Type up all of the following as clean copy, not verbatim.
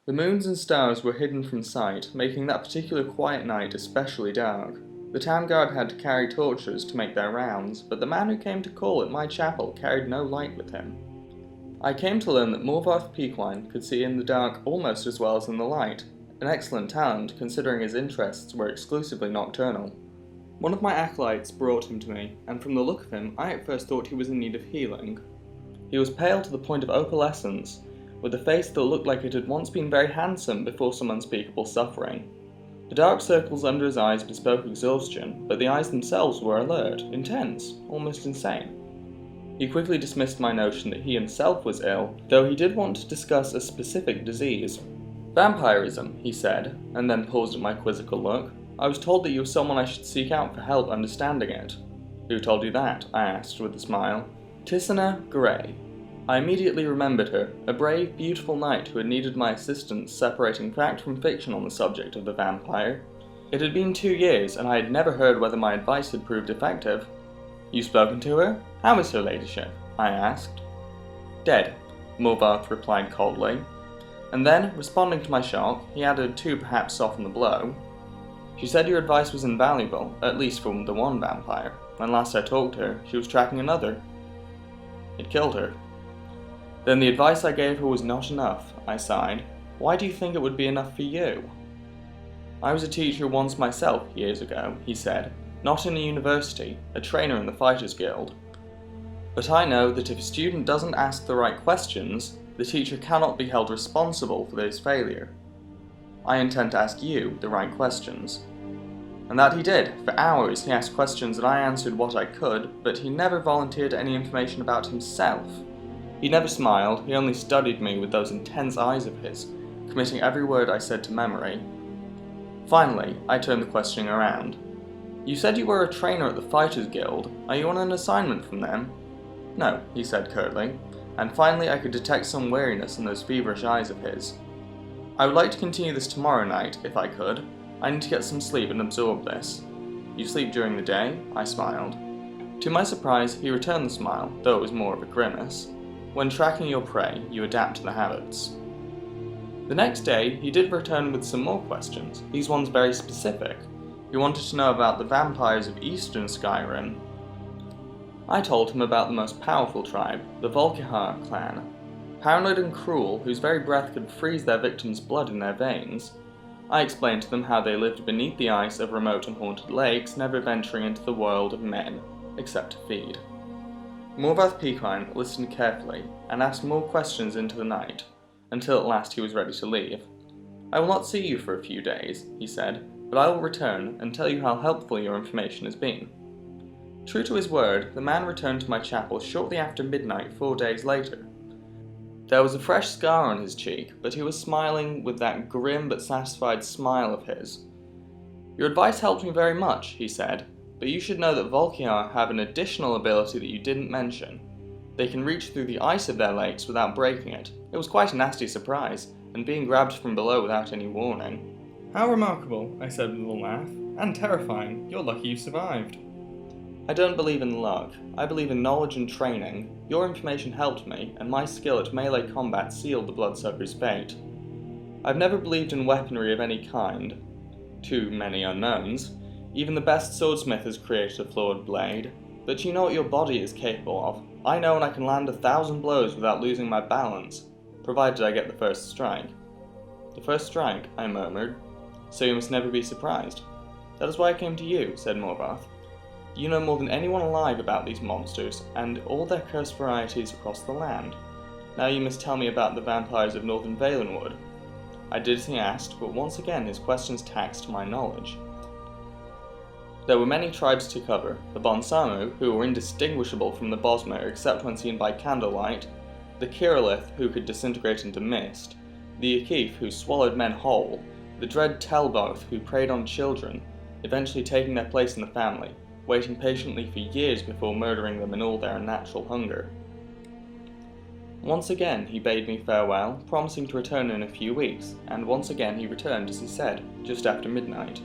The moons and stars were hidden from sight, making that particular quiet night especially dark. The town guard had to carry torches to make their rounds, but the man who came to call at my chapel carried no light with him. I came to learn that Morvarth Peakwine could see in the dark almost as well as in the light, an excellent talent considering his interests were exclusively nocturnal. One of my acolytes brought him to me, and from the look of him I at first thought he was in need of healing. He was pale to the point of opalescence, with a face that looked like it had once been very handsome before some unspeakable suffering. The dark circles under his eyes bespoke exhaustion, but the eyes themselves were alert, intense, almost insane. He quickly dismissed my notion that he himself was ill, though he did want to discuss a specific disease. "Vampirism," he said, and then paused at my quizzical look. "I was told that you were someone I should seek out for help understanding it." "Who told you that?" I asked with a smile. "Tissina Gray." I immediately remembered her, a brave, beautiful knight who had needed my assistance separating fact from fiction on the subject of the vampire. It had been 2 years, and I had never heard whether my advice had proved effective. "You've spoken to her? How is her ladyship?" I asked. "Dead," Morvarth replied coldly. And then, responding to my shock, he added to perhaps soften the blow, "She said your advice was invaluable, at least from the one vampire. When last I talked to her, she was tracking another. It killed her." "Then the advice I gave her was not enough," I sighed. "Why do you think it would be enough for you?" "I was a teacher once myself, years ago," he said. "Not in a university, a trainer in the Fighters Guild. But I know that if a student doesn't ask the right questions, the teacher cannot be held responsible for his failure. I intend to ask you the right questions." And that he did. For hours he asked questions and I answered what I could, but he never volunteered any information about himself. He never smiled, he only studied me with those intense eyes of his, committing every word I said to memory. Finally, I turned the questioning around. "You said you were a trainer at the Fighters Guild. Are you on an assignment from them?" "No," he said curtly, and finally I could detect some weariness in those feverish eyes of his. "I would like to continue this tomorrow night, if I could. I need to get some sleep and absorb this." "You sleep during the day?" I smiled. To my surprise, he returned the smile, though it was more of a grimace. "When tracking your prey, you adapt to the habits." The next day, he did return with some more questions, these ones very specific. He wanted to know about the vampires of eastern Skyrim. I told him about the most powerful tribe, the Volkihar clan. Paranoid and cruel, whose very breath could freeze their victims' blood in their veins. I explained to them how they lived beneath the ice of remote and haunted lakes, never venturing into the world of men, except to feed. Morvarth Peakwine listened carefully, and asked more questions into the night, until at last he was ready to leave. "I will not see you for a few days," he said, "but I will return and tell you how helpful your information has been." True to his word, the man returned to my chapel shortly after midnight 4 days later. There was a fresh scar on his cheek, but he was smiling with that grim but satisfied smile of his. "Your advice helped me very much," he said, "but you should know that Volkihar have an additional ability that you didn't mention. They can reach through the ice of their lakes without breaking it. It was quite a nasty surprise, and being grabbed from below without any warning." "How remarkable," I said with a laugh, "and terrifying. You're lucky you survived." "I don't believe in luck. I believe in knowledge and training. Your information helped me, and my skill at melee combat sealed the Bloodsucker's fate. I've never believed in weaponry of any kind. Too many unknowns. Even the best swordsmith has created a flawed blade. But you know what your body is capable of. I know when I can land 1,000 blows without losing my balance, provided I get the first strike." "The first strike," I murmured. "So you must never be surprised." "That is why I came to you," said Morvarth. "You know more than anyone alive about these monsters, and all their cursed varieties across the land. Now you must tell me about the vampires of Northern Valenwood." I did as he asked, but once again his questions taxed my knowledge. There were many tribes to cover: the Bonsamu, who were indistinguishable from the Bosmer except when seen by candlelight, the Kirillith, who could disintegrate into mist, the Akif, who swallowed men whole, the dread Telboth, who preyed on children, eventually taking their place in the family, waiting patiently for years before murdering them in all their unnatural hunger. Once again he bade me farewell, promising to return in a few weeks, and once again he returned as he said, just after midnight.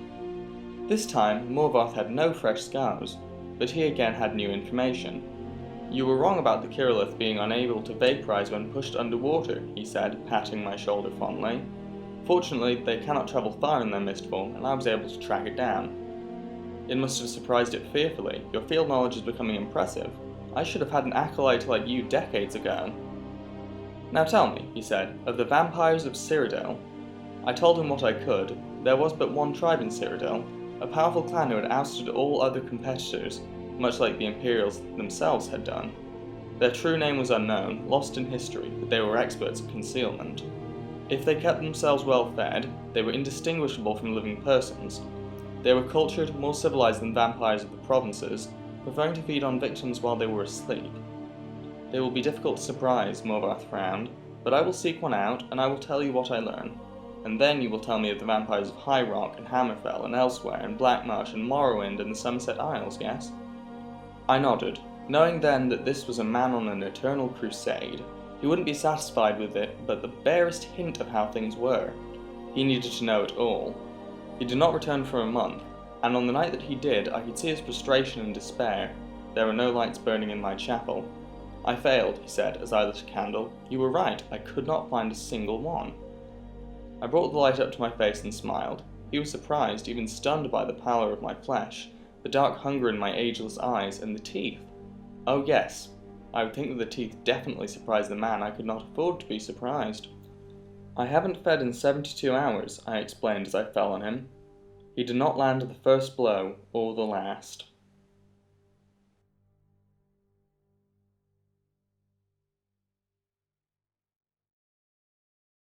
This time Morvarth had no fresh scars, but he again had new information. "You were wrong about the Kirillith being unable to vaporize when pushed underwater," he said, patting my shoulder fondly. Fortunately, they cannot travel far in their mist form, and I was able to track it down. It must have surprised it fearfully. Your field knowledge is becoming impressive. I should have had an acolyte like you decades ago. Now tell me, he said, of the vampires of Cyrodiil. I told him what I could. There was but one tribe in Cyrodiil, a powerful clan who had ousted all other competitors, much like the Imperials themselves had done. Their true name was unknown, lost in history, but they were experts at concealment. If they kept themselves well fed, they were indistinguishable from living persons. They were cultured, more civilized than vampires of the provinces, preferring to feed on victims while they were asleep. They will be difficult to surprise, Morvath frowned, but I will seek one out, and I will tell you what I learn. And then you will tell me of the vampires of High Rock and Hammerfell and elsewhere, and Blackmarsh and Morrowind and the Sunset Isles, yes? I nodded, knowing then that this was a man on an eternal crusade. He wouldn't be satisfied with it, but the barest hint of how things were. He needed to know it all. He did not return for a month, and on the night that he did, I could see his frustration and despair. There were no lights burning in my chapel. I failed, he said, as I lit a candle. You were right, I could not find a single one. I brought the light up to my face and smiled. He was surprised, even stunned by the pallor of my flesh, the dark hunger in my ageless eyes, and the teeth. Oh yes, I would think that the teeth definitely surprised the man. I could not afford to be surprised. I haven't fed in 72 hours, I explained as I fell on him. He did not land the first blow, or the last.